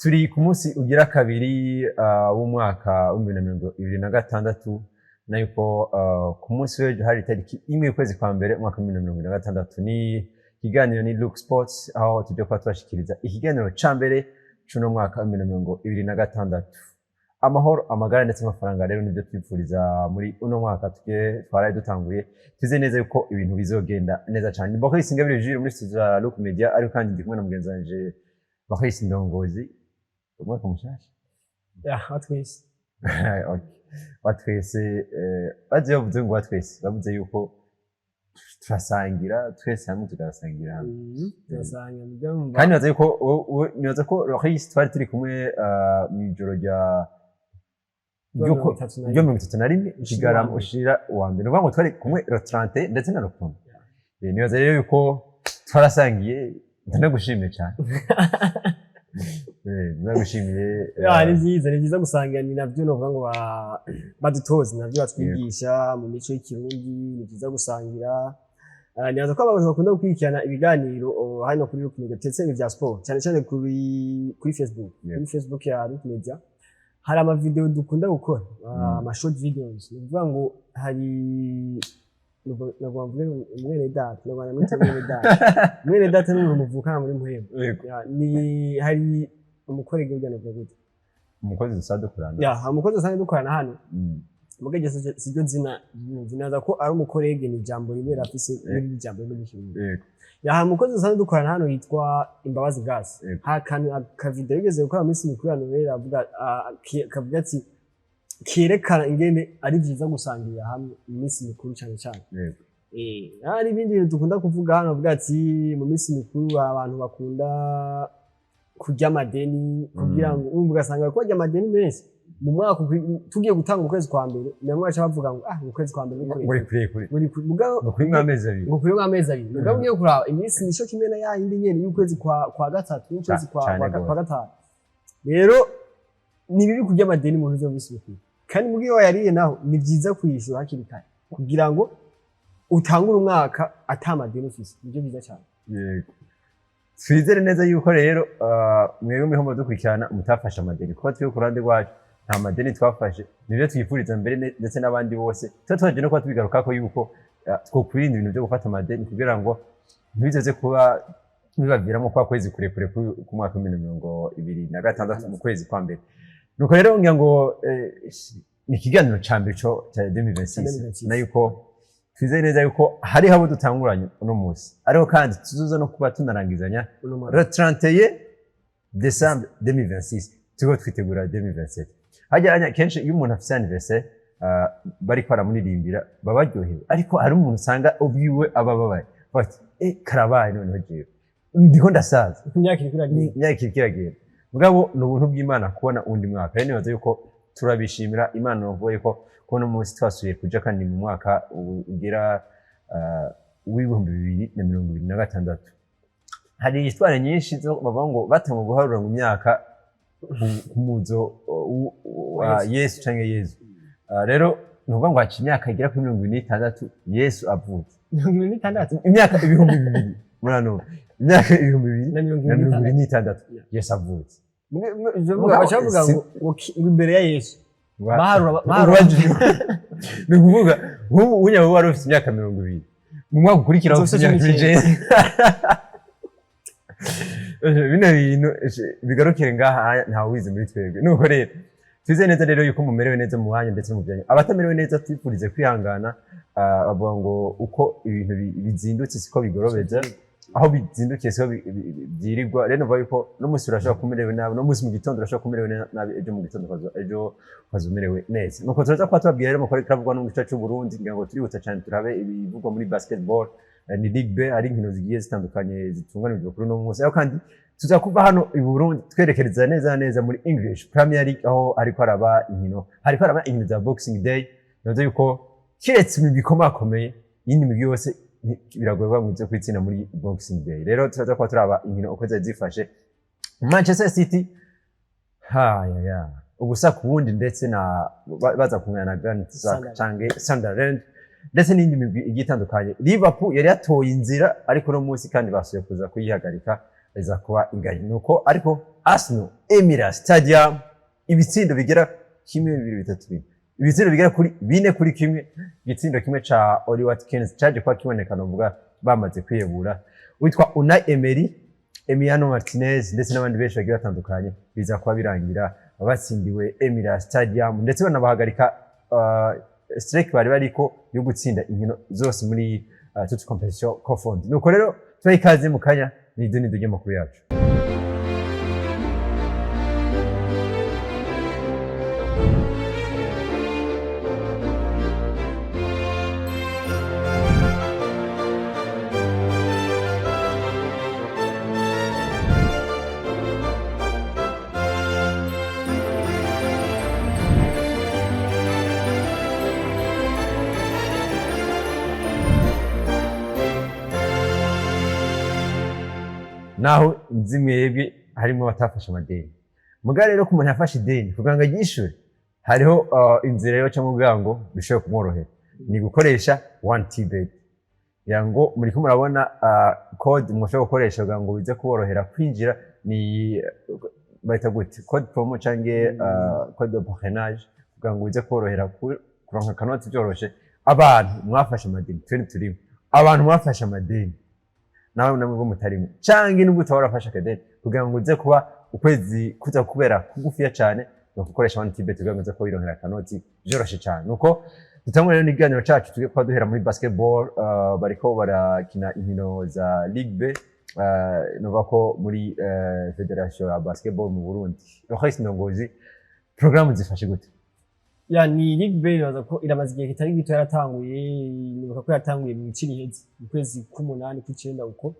turi ku munsi ugira kabiri w'umwaka wa 2026 na yuko ku munsi w'ejo hari itariki imwe y'ukwezi kwa mbere umwaka wa 2026 ni ikiganiro ni Look Sports aho tujye kwa twashikiriza ikiganiro ca mbere cuno mwaka wa 2026 amahoro amagara ndetse n'amafaranga rero nibyo twifuriza muri uno mwaka twaraye dutanguye tuze neza yuko ibintu bizogenda neza cyane mbako isingabire jiri muri studio za Look Media ariko kandi ndi kumwe na mugenzi wanje Bahisi Ndongozi umwaka mushasha atwese batwese baje bavuze ngo batwese bavuze yuko turasangira twese hamwe tugasangira kandi bavuze yuko nibaza ko Bahisi twari turi kumwe mu ijoro rya ryo 31 Kigarama ushira uwa mbere ngo twari kumwe le 30 ndetse na le 1 nibaza rero yuko twarasangiye ndanagushimiye cyane ndagushimiye ni byiza gusangira ni navyo novuga ngo badutoze navyo batwigisha mu mico y'ikirundi ni byiza gusangira nibaza ko abantu bakunda gukurikirana ibiganiro hano kuri Look Media ndetse n'ibya sport cyane cyane kuri Facebook kuri Facebook ya Look Media hari ama video dukunda gukora ama short videos ni kuvuga ngo hari mwene data n'umuvukana muri muhembo ni hari umukorege ujyana gute umukozi dusandukurana umukozi dusandukurana hano mugege sijyo zinaza ko ari umukorege ni jambo ribera afise n'iri jambo n'ibishimye umukozi dusandukurana hano yitwa Imbabazi Gas ka video yigeze gukora muri mikuru ya Noel avuga kavuga ati kerekana ingene ari byiza gusangira hamwe iminsi mikuru cyane cyane hari ibindi bintu dukunda kuvuga hano avuga ati mu minsi mikuru abantu bakunda kurya amadeni kugira ngo ugasanga ko kurya amadeni menshi mu mwaka tugiye gutanga ukwezi kwa mbere namwe acha bavuga ngo ukwezi kwa mbere muri kuri mwamezi abiri mugabo ngiye kuraba iminsi nisho kimwe na yindi nyene y'ukwezi kwa gatatu n'ukwezi kwa gatanu rero ni bibi kurya amadeni mu nzo minsi mikuru kandi mugiye yariye naho ni byiza kuyishura hakiri kare kugira ngo utangura umwaka atamadeni ufise nibyo byiza cyane yego twizere neza yuko rero mwebwe muri homo dukurikirana mutafasha amadeni kuko turi ku ruhande rwacu nta madeni twafashe nibyo twifuriza mbere ndetse n'abandi bose twaje no kuba tubigaruka ko yuko twokwirinda ibintu byo gufata amadeni kugira ngo ntibizeze kuba bibaviramo kwa kwezi kurekure ku mwaka wa 2026 mu kwezi kwa mbere nuko rero ngira ngo ni ikiganiro ca mbere cyo cya 2026 na yuko twizeye neza yuko hari habo dutanguranye uno munsi ariko kandi tuzoza no kuba tunarangizanya le 31 décembre 2026 tugo twitegura 2027 hajya kenshi iyo umuntu afite anniversaire bari kwara munirimbira babaryohewe ariko hari umuntu usanga ubwiwe abababaye bati karabaye noneho jewe ndiko ndasaza imyaka ikiragera mugabo n'ubuntu bw'Imana kubona undi mwaka rero nibaza yuko turabishimira Imana novuye ko kono munsi twasuye kuja kandi mu mwaka ugira w'2026 hari histoire nyinshi zo bavuga ngo batango guharura mu myaka kumuzo wa Yesu canke Yesu rero nuvuga ngo haci imyaka igira kuri 2026 Yesu avutse 2026 imyaka 2000 murano imyaka 2026 Yesu avutse bacavuga ngo imbere ya Yesu ni kuvuga unyabo wari ufite imyaka 20 mu mwaka ukurikiraho ufite imyaka 20 bino bintu bigarukire ngaha ntawe wize muri twebwe nuko rero tuze neza rero yuko mumerewe neza mu mwanya ndetse n'umubyanyi abatamerewe neza twifurize kwihangana bavuga ngo uko ibintu bizindutse siko bigorobeza aho bizindukiye siko byirirwa rero bavuga yuko no munsi urashaka kumerewe nabi no munsi mu gitondo urashaka kumerewe nabi ejo mu gitondo ejo ukazumerewe neza nuko turaza kwa tubabwira rero mukore kravugwa no mu gice cy'u Burundi ngira ngo turihuta cyane turabe ibivugwa muri basketball ni Ligue B ari inkino zigiye zitandukanye zitunganijwe kuri no munsi aho kandi tuza kuva hano i Burundi twerekereza neza muri English Premier League aho hariko araba inkino za Boxing Day nazo yuko kiretse mu bikomakomeye yindi migi yose biragorwa mu byo kwitsina muri Boxing Day rero turaza kwa turaba inkino uko zifashe Manchester City ubusa ku wundi ndetse na baza kumwana na Granit Xhaka canke Sunderland ndetse n'indi migwi igitandukanye Liverpool yari yatoye inzira ariko no munsi kandi basuye kuza kuyihagarika iza kuba inganye nuko ariko Arsenal Emirates Stadium ibitsindo bigera 1-2-3 ibitsindo bigera kuri 4-1 igitsindo kimwe ca Oli Watkins caje kwa kiboneka novuga bamaze kwiyebura witwa Unai Emery Emiliano Martinez ndetse n'abandi benshi bagiye batandukanye biza kuba birangira batsindiwe Emirates Stadium ndetse banabahagarika streak bari bariko yo gutsinda inkino zose muri toute competition confondue. Nuko rero twayikaze mu kanya ni deni dujye makuru yacu. Naho nzi mwebwe harimo batafashe amadeni muga rero ku muntu yafashe ideni kugira ngo agishure hariho inzira yo cyangwa ubwango bishobora kumworohera ni gukoresha 1TBet yango muri ko murabona code mushobora gukoresha kugira ngo bize kuborohera kwinjira ni bayita gute code promo cyangwa code de parrainage kugira ngo bize kuborohera kuronka kanoti byoroshe abantu mwafashe amadeni 20 turimo abantu mwafashe amadeni nawe namwe mutarimo canke nubwo utawarafasha akadeni kugira ngo uze kuba ukwezi kuza kubera kugufiya cyane no gukoresha 1TBet kugira ngo uze kuba wironkera kanoti byoroshe cyane nuko dutangura rero n'iganiro cacu tugiye kuba duhera muri basketball bariko barakina inkino za Ligue B nova ko muri Federation ya Basketball mu Burundi Rohis Ndongozi programme zifashe gute ya ni Ligue B baza ko iramaze igihe kitari gito yaratanguye nibuka ko yatanguye mu ciri heze mu kwezi k'8 k'9 uko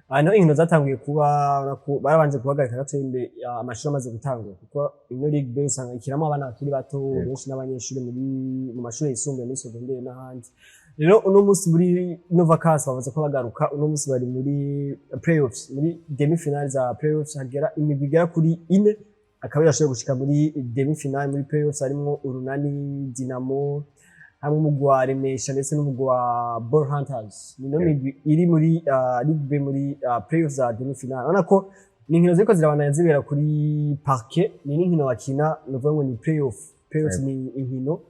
ano inkino zatanguye kuba barabanje guhagarika gato imbe amashuri amaze gutangura kuko ino Ligue B usanga ikiramo abana bakiri bato benshi n'abanyeshuri mu mashuri yisumbuye muri secondaire n'ahandi rero uno munsi muri Nova Cas bavuze ko bagaruka uno munsi bari muri playoffs muri demi finale za playoffs hagera imigwi igera kuri 4 akaba yashoboye gushika muri demi finale muri playoffs harimo Urunani Dinamo hamwe umugwa Remesha ndetse n'umugwa Ball Hunters nino migwi iri muri Ligue B muri playoffs za demi finale urabona ko ni inkino ziko zirabana zibera kuri parquet ni inkino bakina novuga ngo ni playoffs ni inkino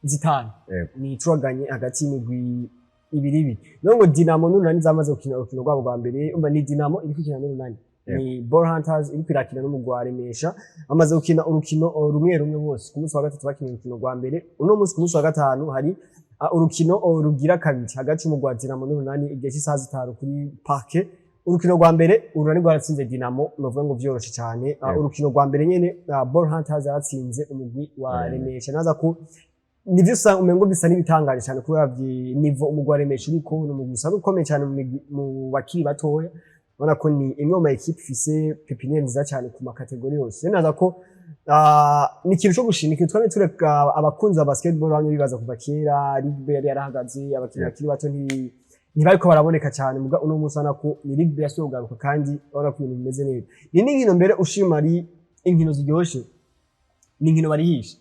zitanu ni icuraganye hagati y'imigwi ibiri ngo Dinamo n'Urunani zamaze gukina urukino rwabo rwa mbere umva ni Dinamo iri kwikina n'Urunani ni Ball Hunters iri kwirakina n'umugwa Remesha amaze gukina urukino rumwe bose ku munsi wa gatatu bakina urukino rwa mbere uno munsi ku munsi wa gatanu hari urukino rugira kabiri hagati y'umugwa Dinamo n'Urunani igihe cy'isaha 5 kuri parquet urukino rwa mbere Urunani rwaratsinze Dinamo novuga ngo vyoroshe cyane urukino rwa mbere nyene Ball Hunters yaratsinze umugwi wa Remesha naza ko nivyo usanga umengo bisa n'ibitangaje cyane kubera nivo umugwa Remesha uriko n'umugwi usanga ukomeye cyane mu bakiri batoya ubona ko ni imwe mu equipe ifise pepiniere nziza cyane ku makategori yose naza ko ni ikintu cyo gushimika twame tureka abakunzi ba basketball bamwe bibaza kuva kera Ligue B yari yarahagaze abakinyi bakiri bato ntibariko baraboneka cyane muga uno munsi ana ko ni Ligue B yasogaruka kandi urabona ko ibintu bimeze neza ni n'inkino mbere ushima ari inkino ziryoshe ni inkino barihisha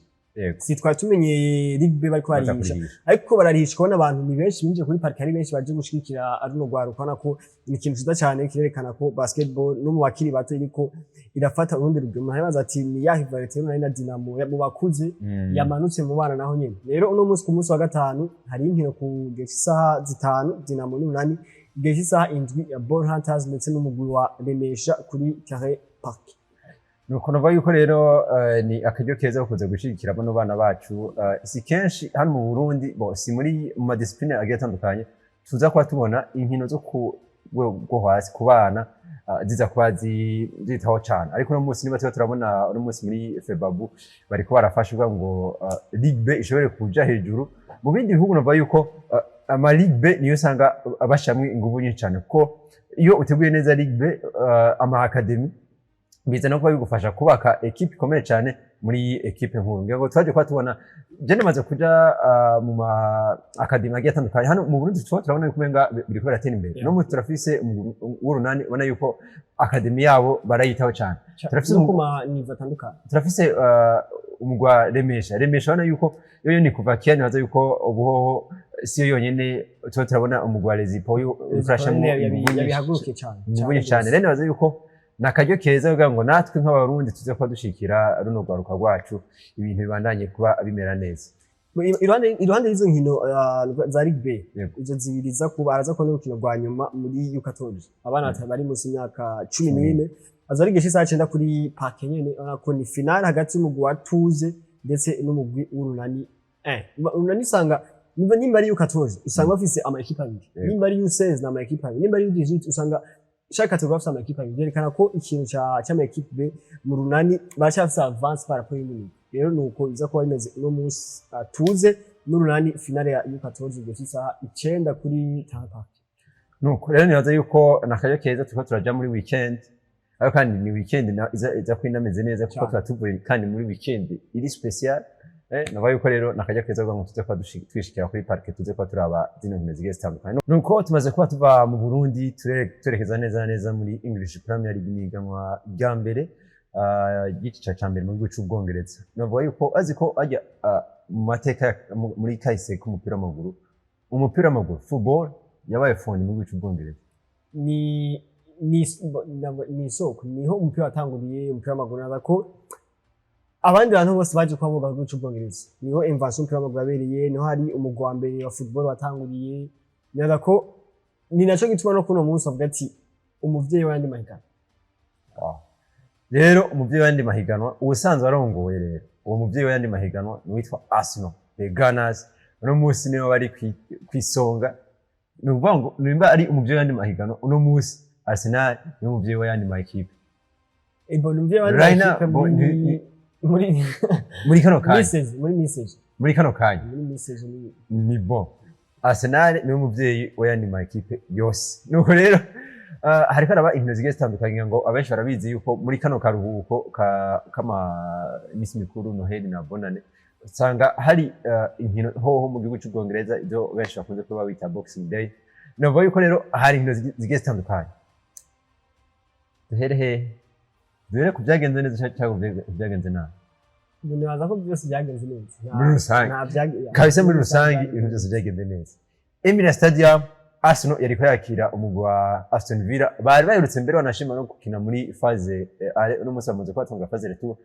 si twatumenye Ligue B bariko barihisha ariko bararihisha kubona abantu ni benshi binje kuri park ari benshi baje gushikira aruno rwaruka nako ni ikintu ciza cyane kirerekana ko basketball no mu bakiri bato iriko irafata urundi rugero habaza ati ni yahivarete na Dinamo mu bakuze yamanutse mu bana naho nyene rero uno munsi ku munsi wa gatanu hari inkino ku isaha 5 Dinamo n'Urunani igihe isaha 7 ya Ball Hunters ndetse n'umugwi wa Remesha kuri Carré Park nuko nova yuko rero ni akaryo keza kuza gushigikira bano bana bacu si kenshi hano mu Burundi si muri mu discipline agiye atandukanye tuza kwa tubona inkino zo go hasi ku bana ziza kwa zitaho cyane ariko no munsi niba turabona no munsi muri Febabu bariko barafashwa ngo Ligue B ishobore kuja hejuru mu bindi bihugu nova yuko ama Ligue B niyo sanga abashamwe inguvu nyinshi cyane ko iyo uteguye neza Ligue B ama academy biza no kuba bigufasha kubaka equipe ikomeye cyane muri equipe nkuru ngo twaje kwa tubona je namaze kuja mu ma academy agiye atandukanye hano mu Burundi turabona kumenga biri ko biratera imbere no mu turafise Urunani ubona yuko academy yabo barayitaho cyane turafise mu nivo atandukanye turafise umugwa Remesha ubona yuko yo ni kuva kiyani baza yuko ubuho siyo yonyene turabona umugwa Rezipo ufasha mu yabihaguruke cyane cyane rene baza yuko nakaryo keza kugira ngo natwe nk'abarundi tuze kuba dushikira runo rwaruka rwacu ibintu bibandanye kuba bimera neza. Iruhande y'izo nkino za Ligue B izo zibiri za kuba araza kubona urukino rwa nyuma muri U14 abana bari munsi y'imyaka 14 azari gishi saa 9 kuri Park nyene ko ni final hagati y'umugwi wa Tuze ndetse n'umugwi w'Urunani Urunani sanga nimba ari U14 usanga bafise ama equipe abiri nimba ari U16 na ama equipe abiri nimba ari U18 usanga chaque catégorie bafise ama equipe abiri yerekana ko ikintu cy'ama equipe B mu Runani bashafise avance par rapport y'Urunani rero nuko iza kuba bimeze no munsi Tuze n'Urunani finale ya U14 gese saa 9 kuri Park. Nuko rero nibaza yuko nakayo keza tuko turaja muri weekend ariko kandi ni weekend iza kwinameze neza kuko turatuvuye kandi muri weekend iri special nabaye yuko rero nakayo keza ngo tuze kwa twishikira kuri park tuze kwa turaba zino nkino zigiye zitandukanye. Nuko tumaze kuba tuva mu Burundi turekeza neza muri English Premier League niganwa rya mbere igice ca mbere mu gihugu c'Ubwongereza. Navuga yuko aziko ajya mu mateka muri kahise k'umupira w'amaguru football yabaye fondi mu gihugu c'Ubwongereza. Ni soko niho umupira watanguriye umupira w'amaguru naza ko abandi bantu bose baje kwavuga mu gihugu c'Ubwongereza niho invention umupira w'amaguru yabereye niho hari umugwi wa mbere wa football watanguriye naza ko ni naco gituma no kuno munsi avuga ati umuvyeyi w'andi mahiganwa. Rero umuvyeyi w'andi mahiganwa ubusanzwe arongoye rero uwo muvyeyi w'andi mahiganwa ni witwa Arsenal the Gunners no munsi niho bari kwisonga nuvuga ngo nimba ari umuvyeyi w'andi mahiganwa uno munsi Arsenal ni umuvyeyi w'andi makipe umuvyeyi w'andi makipe muri kano kanya muri kano kanya ni bon Arsenal ni umuvyeyi w'andi makipe yose. Nuko rero hariko araba inkino zigiye zitandukanye ngo abenshi barabizi yuko muri kano karuhuko kama imisi mikuru Noheli na Bonane usanga hari inkino hoho mu gihugu c'Ubwongereza ibyo benshi bakunze kuba bita Boxing Day. Navuga yuko rero hari inkino zigiye zitandukanye. Duhere ku byagenze neza cyangwa byagenze nabi. Nibaza ko byose byagenze neza. Muri rusange kabisa muri rusange ibintu byose byagenze neza. Emirates Stadium Arsenal yariko yakira umugwi wa Aston Villa bari baherutse mbere wanashima no gukina muri phase no munsi bamaze kwatunga phase retour.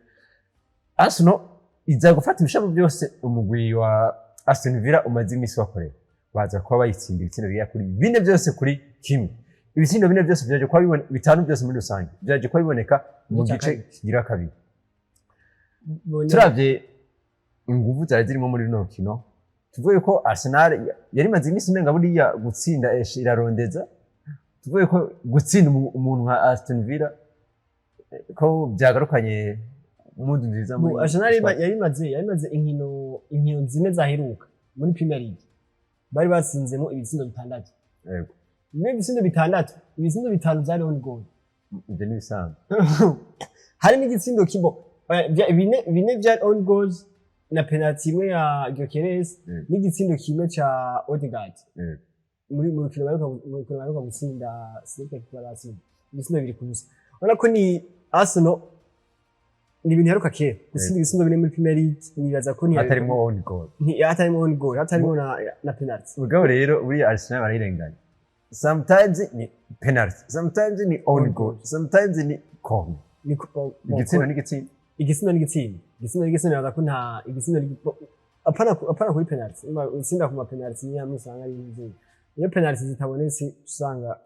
Arsenal iza gufata ibishabo byose umugwi wa Aston Villa umaze imisi wakorera baza kuba bayitsinda ibitsina biya kuri bine byose kuri kimwe. Ibitsindo bine byose byaje kuba bibone bitanu byose muri rusange byaje kuba biboneka mu gice kigira kabiri. Turavye inguvu zari zirimo muri no kino tuvuye ko Arsenal yari maze imisi menga buriya gutsinda irarondeza tuvuye ko gutsinda umuntu nka Aston Villa ko byagarukanye umudu nziza muri Arsenal yari maze inkino zine zaheruka muri Premier League bari batsinzemo ibitsindo 6. Yego ibitsindo 5 zari on goal ibyo ni bisanzwe hari n'igitsindo kibo bine bya on goals na penalty imwe ya Gyökeres n'igitsindo kimwe ca Odegaard muri rukino baruka gutsinda Celtic Palace ibitsindo biri kubusa. Urabona ko ni Arsenal ni ibintu yaruka kera gutsinda ibitsindo bine muri Premier League nibaza ko ni hatarimo on goal hatarimo na penalty. Ubwo rero buri Arsenal barayirenganya sometimes ni penalty sometimes ni on goal sometimes ni corner igitsina naza ko nta igitsina apana kuri penalty utsinda ku ma penalty ni hamwe usanga ari ibintu iyo penalty zitabonetse usanga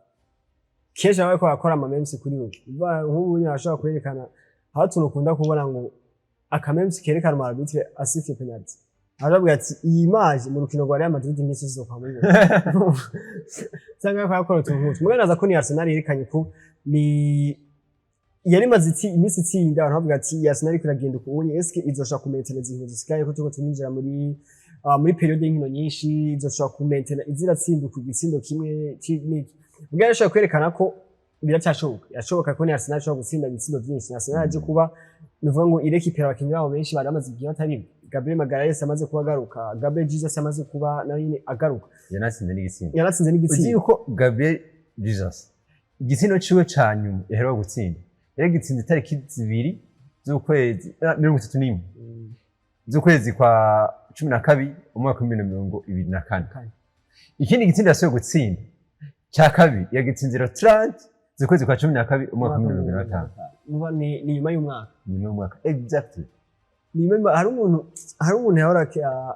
kesha bawe ko akora ama memes kuri we nk'ubu nyashaka kwerekana aho tunukunda kubona ngo akamemes kerekana arbitre assist penalty aravuga ati iyi image mu rukino rwa Real Madrid imisi zo kwa muri sanga ko akora tuntu muganaza ko ni Arsenal yerekanye ko ni yari maze imisi itsinda abantu bavuga ati Arsenal iri kuragenda kubonye eske izoshaka kumaintenance inkino zisigaye ko tuko tuninjira muri period y'inkino nyinshi izoshaka kumaintenance iziratsinda ku gitsindo kimwe n'iki ubwo yashaka kwerekana ko biracyashoboka yashoboka ko ni Arsenal ishobora gutsinda ibitsindo byinshi. Arsenal aje kuba nuvuga ngo irekipera abakinnyi babo benshi bari bamaze igihe batari Gabriel Magalhaes amaze kuba agaruka Gabriel Jesus amaze kuba nawe nyine agaruka yanatsinze n'igitsinda uzi yuko Gabriel Jesus igitsindo ciwe ca nyuma yaheruka gutsinda yari gitsinze itariki 2 z'ukwezi 31 z'ukwezi kwa 12 umwaka wa 2024. Ikindi gitsinda yasohoye gutsinda cya kabiri yagitsinzira 30 z'ukwezi kwa 12 umwaka wa 2025 ni nyuma y'umwaka exactly. hari umuntu yahora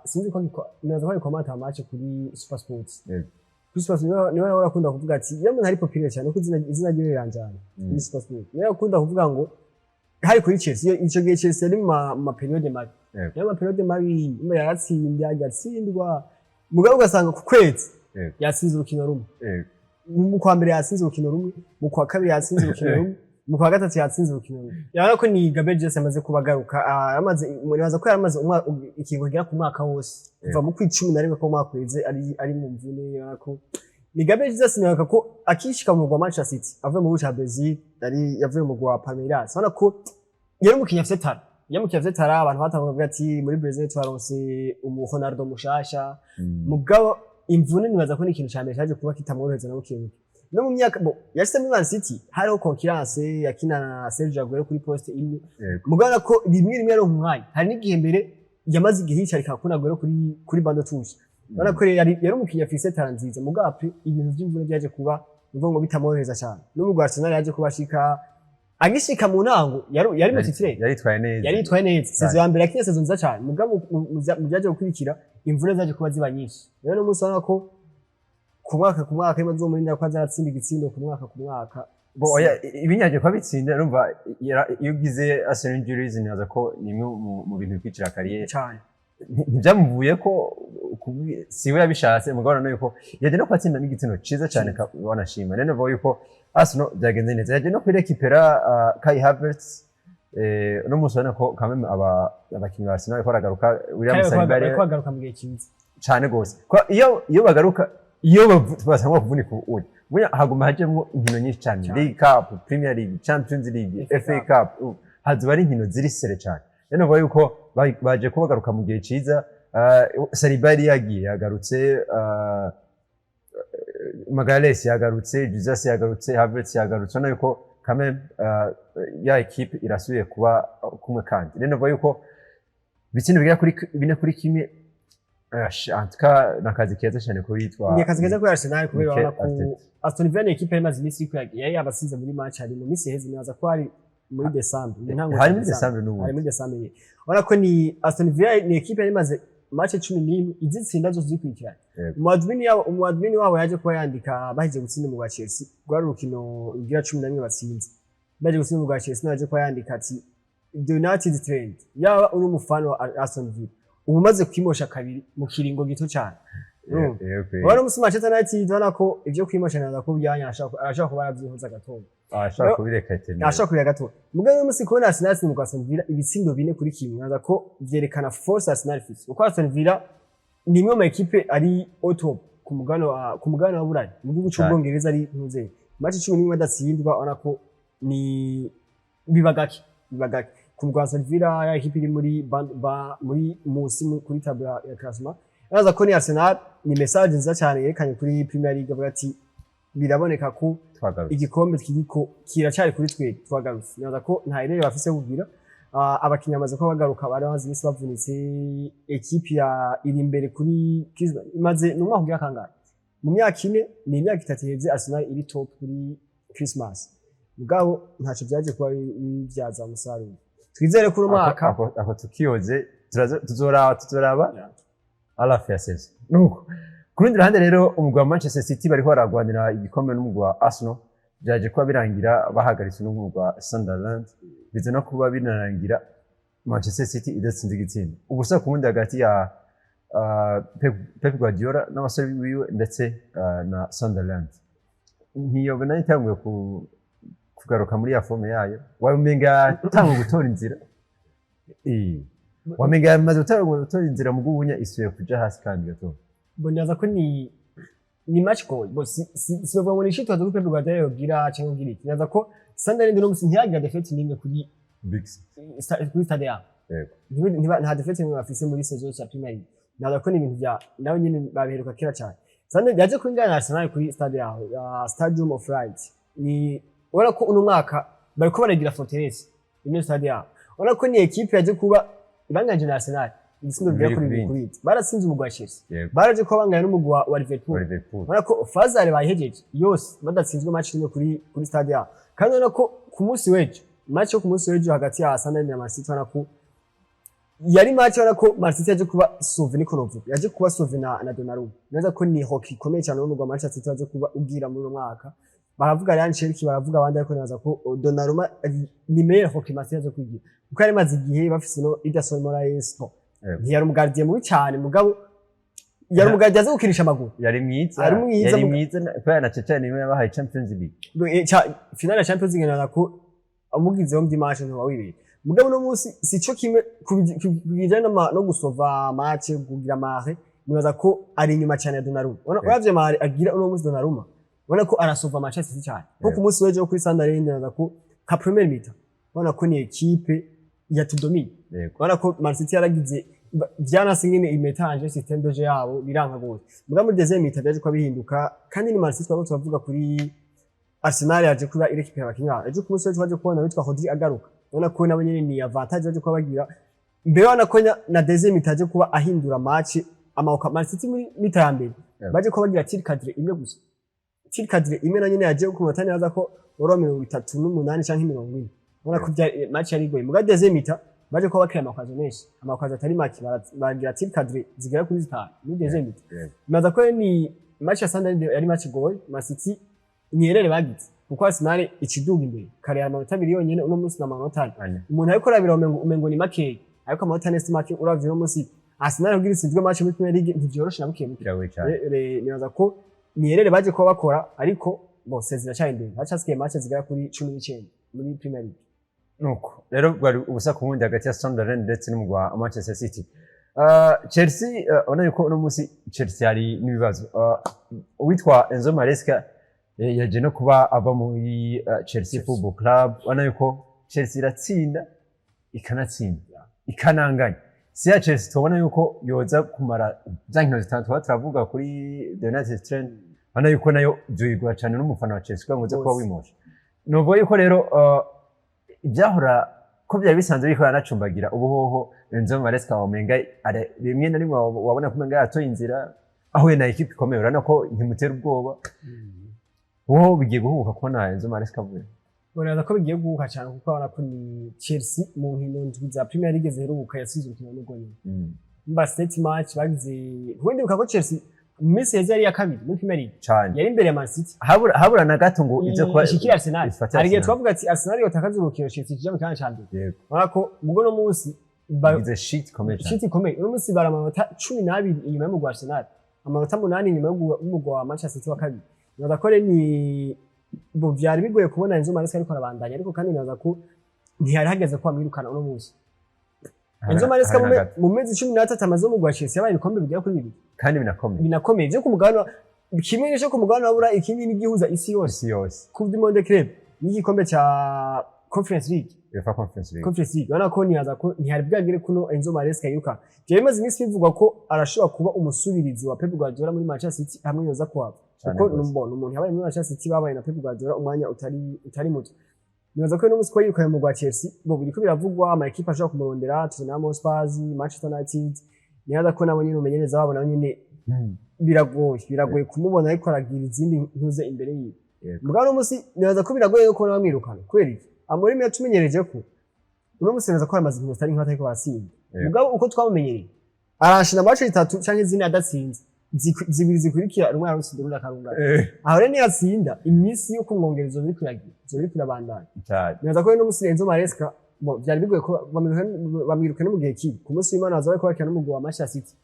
sinzi ko naza ko comment match kuri Super Sports kuri Super Sports niwe yahora akunda kuvuga ati iyo umuntu ari populaire cyane ko izina rye riranjana kuri Super Sports niwe akunda kuvuga ngo hari kuri Chelsea ico gihe Chelsea ari ma periode mabi ma periode mabi yaratsinda agatsindwa mugabo ugasanga ku kwezi yatsinze urukino rumwe mu kwa mbere yatsinze urukino rumwe mu kwa kabiri yatsinze urukino rumwe mu kwa gatatu yatsinze urukino rumwe yabona ko ni Gabriel Jesus amaze kubagaruka muribaza ko yaramaze ikingo gira ku mwaka wose kuva mu kwicumi na rimwe ko mwaka weze ari mu mvune yako ni Gabriel Jesus naka ko akishika mu Manchester City avuye mu buca Brazil yavuye mu gwa Palmeiras ubona ko yari mu kinyafsetara abantu batavuga ati muri Brazil twaronse Ronaldo mushasha mugabo imvune nibaza ko ni ikintu cyane cyaje kuba kitamworoheza na bukebuke no mu myaka yashyize muri Man City hariho concurrence yakina na Sergio Aguero kuri poste imwe mugana ko rimwe ari umwanya hari n'igihe mbere yamaze igihe yicarika kuna Aguero kuri bando touche bana ko yari umukinya afise taranziza mugape ibintu by'imvune byaje kuba ngo bitamworoheza cyane no mu Arsenal yaje kubashika agishika mu nango yari mu titire yaritwaye neza sezo ya mbere yakinye sezo nziza cyane mugabo mu byaje gukurikira imvune zaje kuba ziba nyinshi rero no musana ko ku mwaka imaze umurinda ko azatsinda igitsindo ku mwaka ibinyaje kwa bitsinda urumva iyo ugize Arsenal injuries nyaza ko nimwe mu bintu bikicira kariyeri cyane ntibyamuvuye ko siwe yabishatse mugabana no yuko yaje no kwatsinda n'igitsino ciza cyane wanashima rero bavuye yuko Arsenal byagenze neza yaje no kwirekipera Kai Havertz no musana ko kamwe abakinyi ba Arsenal ko ragaruka William Saliba ko agaruka mu gihe cyiza cyane gose iyo bagaruka iyo basanga kuvunika uri bunya haguma hajemwo inkino nyinshi cyane League Cup Premier League Champions League FA Cup hazuba ari inkino ziri sere cyane rero bavuye yuko baje kubagaruka mu gihe cyiza Saliba yagiye yagarutse Magalhaes yagarutse Jesus yagarutse Havertz yagarutse nayo ko kame ya equipe irasubiye kuba kumwe kandi rero bavuye yuko bitsindo bigera kuri bine kuri kimwe antuka nakazi keza cyane ko yitwa ni akazi keza ko Arsenal kubera bana ku Aston Villa ni equipe imaze imisi kwagiye yari abasize muri match ari mu misi heze naza ko ari muri December ntango hari muri December n'ubu hari muri December ubona ko ni Aston Villa ni equipe imaze match 11 izitsinda zo zikurikirana umuadmin wabo yaje kuba yandika bahije gutsinda mu Chelsea gwari rukino ugira 11 batsinze baje gutsinda mu Chelsea naje kuba yandika ati the United trend yaba uri umufana wa Aston Villa umaze kwimosha kabiri mu kiringo gito cyane Wari umusuma Manchester United ubona ko ibyo kwimosha naza ko byanya ashaka kuba yabyihuza gatondo ashaka kubireka cyane ashaka kubireka gatondo mugabo uyu musi kubona Arsenal mu Aston Villa ibitsindo bine kuri kimwe naza ko byerekana force Arsenal ifite uko Aston Villa ni imwe mu equipe ari auto ku mugano wa Burayi mu gihugu cy'Ubwongereza ari ntuze match 11 badatsindwa ubona ko ni bibagaki ku Aston Villa ya equipe iri muri musi kuri table ya classement naza ko ni Arsenal ni message nziza cyane yerekanye kuri Premier League avuga ati biraboneka ko igikombe kiracari kuri twe twagarutse naza ko nta irere bafise kugira abakinya amaze ko bagaruka bari bazi bisi bavunitse equipe ya iri imbere kuri imaze no mwaka kangahe mu myaka ine ni imyaka itatu heze Arsenal iri top kuri Christmas mugabo ntaco byaje kuba bibyaza umusaruro twizere ko umwaka ako tukiyoze tuzoraba alafu yaseze nuko kurundi ruhande rero umugwi wa Manchester City bariko baragwanira igikombe n'umugwi wa Arsenal byaje kuba birangira bahagaritse n'umugwi wa Sunderland bize no kuba binarangira Manchester City idatsinze igitsinda ubusa ku wundi hagati ya Pep Guardiola n'abasore biwe ndetse na Sunderland ntiyobona itanguye kugaruka muri ya forme yayo wamenga tango gutora inzira wamenga maze gutora inzira mu gubunya isuye kuja hasi kandi gato bonyaza ko ni match goal bo sivuga ngo nishitwa zo Pep Guardiola yogira cyangwa ugira iki naza ko Sunderland no musi ntiyagira defense nimwe kuri kuri stade ya nta defense nimwe bafise muri saison ya Premier League naza ko ni ibintu bya nawe nyine babiheruka kera cyane Sunderland yaje kwingana Arsenal kuri stade yaho ya Stadium of Light ni wala ko uno mwaka bariko baragira fortress ino stade yaho wala ko ni equipe yaje kuba ibanganje na Arsenal ibitsindo bigera kuri 2 baratsinze umugwi wa Chelsea baraje ko bangana n'umugwi wa Liverpool ubona ko Fazal bayihejeje yose badatsinzwe match imwe kuri stade yabo kandi ubona ko ku munsi w'ejo match yo ku munsi w'ejo hagati ya Arsenal na Man City ubona ko yari match ubona ko Man City yaje kuba sauve niko novuga yaje kuba sauve na Donnarumma neza ko ni hockey ikomeye cyane n'umugwi wa Manchester City yaje kuba ubwira muri uno mwaka baravuga Ryan Cherki baravuga abandi ariko naza ko Donnarumma ni meilleur hockey master yaje kwigira kuko ari maze igihe bafise no Ederson Moraes ntiyari umugardiye mubi cyane mugabo yari umugardiye azi gukirisha amaguru yari mwiza kubera na Chelsea niwe yabahaye Champions League finale ya Champions League naza ko amugizeho ndi match no wabibiri mugabo no munsi sico kimwe kubijana no gusova match kugira mare nibaza ko ari inyuma cyane ya Donnarumma uravye mare agira no munsi Donnarumma ubona ko arasova Manchester City cyane nko ku munsi w'ejo kuri Sunderland naza ko ka Premier League ubona ko ni equipe ya tudomine ubona ko Man City yaragize byanasingine imetanje system doje yabo biranka gose muga muri deuxième mi-temps byaje kwa bihinduka kandi ni Man City twaba tuvuga kuri Arsenal yaje kuba irekipe abakinya ejo ku munsi w'ejo waje kubona witwa Rodri agaruka ubona ko nabo nyene ni avantage yaje kuba bagira mbere ubona ko na deuxième mi-temps kuba ahindura match amauka Man City muri mitambere baje kuba bagira tir cadre imwe gusa tir cadre imwe na nyene yaje ku mutani yaza ko oro 38 canke 40 ubona ko match yari goye muga deuxième mi-temps baje kuba bakira amakazo menshi amakazo atari make bagira tir cadre zigera kuri 5 muri deuxième mi-temps naza ko ni match ya Sunderland yari match goye Man City niyerere bagize kuko Arsenal ikiduga imbere kare amanota 2 yonyene uno munsi na amanota 4 umuntu ariko rabira umengo ni make ariko amanota nesti make uravye uno munsi Arsenal kugira isizwe match muri Premier League ntivyoroshe nabukiye nibaza ko niyerere baje kuba bakora ariko bose ziracyari imbere hacasikiye match zigera kuri 19 muri Premier League nuko rero bwari ubusa ku wundi hagati ya Sunderland ndetse n'umugwa Manchester City Chelsea ona yuko uno munsi Chelsea yari nibibazo witwa Enzo Maresca yaje no kuba ava muri Chelsea Football Club ona yuko Chelsea iratsinda ikanatsinda ikananganya si ya Chelsea tubona yuko yoza kumara zankino zitandatu turavuga kuri The United Trend ona yuko nayo joyigwa cyane n'umufana wa Chelsea ngo kuba wimosha novo yuko rero ibyahora ko byari bisanzwe bikora nacumbagira ubuhoho Enzo Maresca wamenga rimwe na rimwe wabona kumenga yatoye inzira aho na equipe ikomeye urana ko ntimutera ubwoba wowe bigiye guhuka kubona Enzo Maresca avuye Bora ko bigiye guhuka cyane kuko abana ko ni Chelsea mu nkino za Premier League ziheruka yasize urukino n'ubwo nyine mba state match bagize wende ukako Chelsea Messi yari ya kabiri muri Premier League yari imbere ya Man City habura na gato ngo ize kwa ishikira Arsenal ariye twavuga ati Arsenal yotakaza urukino Chelsea kijya mu kana cyambere urako mugo no munsi bagize shit komeye uno munsi baramanota 12 inyuma y'umugwa Arsenal amanota 8 inyuma y'umugwa wa Manchester City wa kabiri nadakore ni bo byari bigoye kubona Enzo Maresca ariko arabandanya ariko kandi naza ko ntiyari hageze ko amwirukana uno munsi Enzo Maresca mu mezi 13 amaze mu gwa Chelsea yabaye ibikombe bigera kuri 2 kandi binakomeye byo kumugana kimwe cyo kumugana wabura ikindi n'igihuza isi yose Coupe du Monde Club n'igikombe cya Conference League Conference League wana ko niyaza ko ntiyari bwagire kuno Enzo Maresca yiruka je maze iminsi bivugwa ko arashobora kuba umusubirizi wa Pep Guardiola muri Manchester City hamwe yoza kwabo kuko numbona umuntu yabaye muri Manchester City babaye na Pep Guardiola umwanya utari muto nibaza ko no musiko yiruka mu gwa Chelsea bo biriko biravugwa ama equipe ashobora kumurondera Tottenham Hotspur Manchester United niyaza ko nabo nyine umenyereza babo nabo nyine biragoye kumubona ariko aragira izindi ntuze imbere yiwe mugabo no musi nibaza ko biragoye ko bamwirukana kweri Amorim yatumenyereje ko uno museneza ko amaze inkino stari nk'abatari ko basinda mugabo uko twamumenyereye arashina match 3 canke zine adatsinze zibiri zikurikira rumwe arusindo runda karunga aho rene yasinda imisi yo kumwongerezo biri kuragira biri kurabandana nibaza ko no musi Enzo Maresca bo byari bigoye ko bamwiruke no mu gihe kibi ku musi w'Imana azawe ko bakina n'umugwa wa Manchester City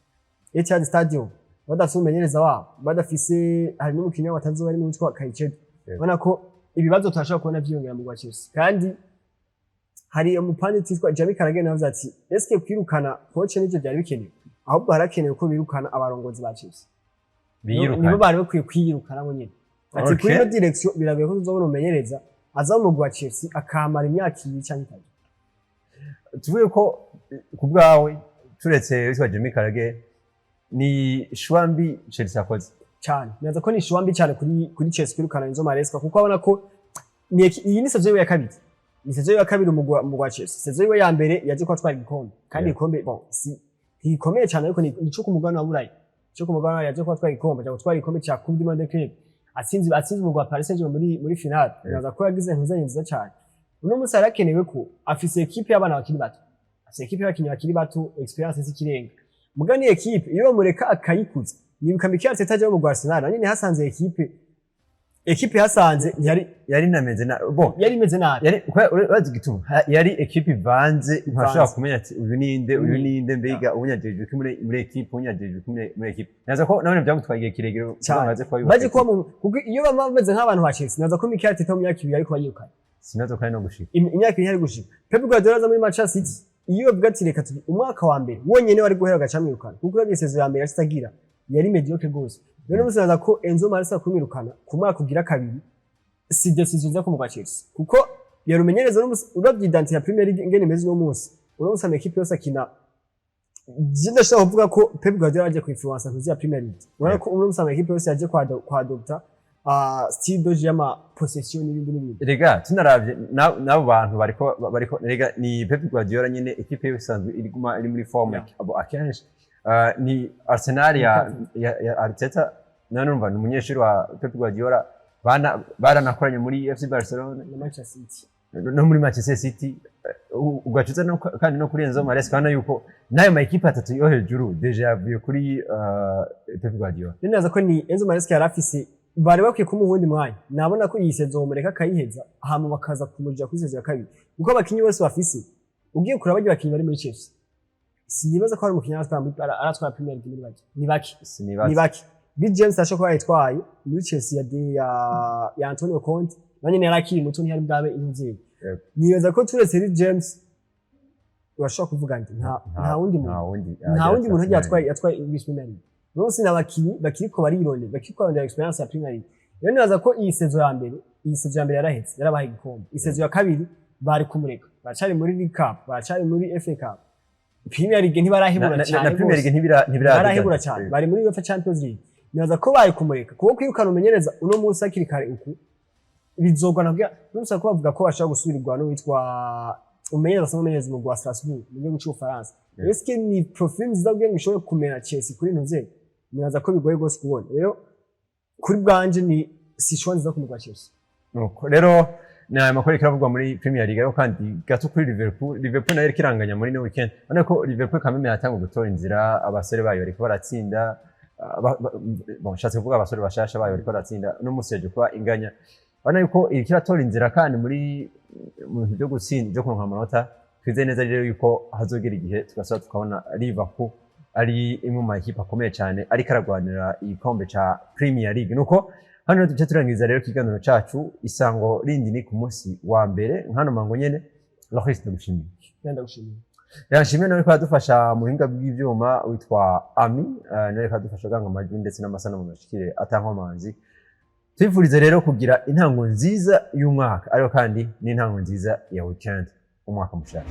Etihad Stadium badafite umenyereza wabo badafise hari n'umukinnyi watazoba ari mu witwa Kaichedo ubona ko ibibazo turashaka kubona byiyongera mu Chelsea kandi hari umupande titwa Jamie Carragher navuze ati eske kwirukana coach n'ibyo byari bikenewe ahubwo harakenewe ko birukana abarongozi ba Chelsea nibo bari bakwiye kwirukana bo nyine ati kuri no direction biragoye ko tuzobona umenyereza aza mu gwa Chelsea akamara imyaka 2 cyangwa 3 tuvuye ko kubwawe turetse witwa Jamie Carragher ni shwambi Chelsea akoze cyane naza ko ni shwambi cyane kuri Chelsea kwirukana Enzo Maresca kuko abona ko iyi ni saison ya kabiri ni saison ya kabiri mu gwa Chelsea saison ya mbere yaje ko atwara igikombe kandi igikombe bon si ntigikomeye cyane ariko nico ku mugabane wa Burayi cyo ku mugabane yaje kuba twari ikombe cyangwa twari ikombe cya Coupe du Monde Club atsinze umugwa Paris Saint-Germain muri finale naza ko yagize ntuzanye nziza cyane uno musi arakenewe ko afise equipe y'abana bakiri bato afise equipe y'abakinyi bakiri bato experience z'ikirenga mugani equipe iyo mureka akayikuza nibuka Mikel Arteta aje mu Arsenal nani hasanze equipe hasanze yari nameze na bon yari imeze nabi yari urazi gituma yari equipe ivanze ntashaka kumenya ati uyu ninde mbega ubunyajejwe muri equipe ubunyajejwe muri equipe naza ko nabone byamutwagiye kiregero baze ko kuko iyo bameze nk'abantu ba Chelsea naza ko Mikel Arteta mu myaka ibiri ariko bayirukanye sinazo kandi no gushika imyaka ibiri ari gushika Pep Guardiola aza muri Manchester City iyo bwatireka umwaka wa mbere wonyene wari guhera gacamwirukana kuko yagisezo ya mbere asitagira yari mediocre gose rero musaza ko Enzo Maresca kumwirukana ku mwaka kugira kabiri si decision za kumugwa Chelsea kuko yarumenyereza urabyidanti ya Premier League ngene meze no munsi urabusana equipe yose akina ndashaka kuvuga ko Pep Guardiola aje ku influence ntuzi ya Premier League urabona ko urabusana equipe yose yaje kwa Dr style doje ama possession n'ibindi rega tunaravye nabo bantu bariko rega ni Pep Guardiola nyene equipe isanzwe iri muri form abo akenshi ni Arsenal ya Arteta nanumva ni umunyeshuri wa Pep Guardiola baranakoranye muri FC Barcelona na Manchester City no muri Manchester City ugacuza no kandi no kuri Enzo Maresca kana yuko nayo ma equipe atatu yo hejuru deja yavuye kuri Pep Guardiola ninaza ko ni Enzo Maresca yarafise bari bakwiye kumuhundi mwanya nabona ko yisezo mureka kayiheza hama bakaza kumujya kwisezo ya kabiri uko abakinyi bose bafise ugiye kuraba bagiye bari muri Chelsea sinibaza ko ari umukinnyi aratwara Premier League muri bake ni bake Big James ashobora yitwaye muri Chelsea ya Antonio Conte nanye yarakiri muto ntiyari bwabe inzego nibaza ko turetse Big James urashobora kuvuga nti nta wundi muntu yatwaye English Premier League nonse nabakinyi bakiriko barirone bakiriko barondera experience ya Premier League rero nibaza ko iyi sezo ya mbere yarahetse yarabaye igikombe isezo ya kabiri bari kumureka bacari muri League Cup bacari muri FA Cup Premier League ntibarahibura cyane na Premier League ntibirahibura cyane bari muri UEFA Champions League nibaza ko bari kumureka kuko kwirukana umenyereza uno munsi akiri kare uku bizogwa nabwo n'umusaka ko bavuga ko bashaka gusubirirwa no witwa umenyereza sama umenyereza mu Rwa Strasbourg mu gihugu cy'u Faransa eske ni profil zizabwiye ngishoboye kumena Chelsea kuri ntuze nibaza ko bigoye gose kubona rero kuri bwanje ni si shonze zo kumugwa Chelsea nuko rero ni amakuru kiravugwa muri Premier League kandi gato kuri Liverpool nayo kiranganya muri no weekend ubona ko Liverpool kameme yatanga gutora inzira abasore bayo bariko baratsinda shatse kuvuga abasore bashasha bayo bariko baratsinda no museje kuba inganya ubona yuko ikiratora inzira kandi muri mu bintu byo gutsinda byo kuronka amanota twize neza rero yuko hazogera igihe tugasaba tukabona Liverpool ari imwe mu makipe akomeye cyane ariko aragwanira igikombe ca Premier League nuko hano duce turangiza rero kiganiro cacu isango rindi ni ku munsi wa mbere nkano mango nyene Loris ndagushimiye yanshimiye nawe ko dufasha mu buhinga bw'ivyuma witwa Ami nawe ko dufasha ganga amajwi ndetse n'amasana mu mashikire atankomanzi twifurize rero kugira intango nziza y'umwaka ariko kandi n'intango nziza ya weekend umwaka mushaka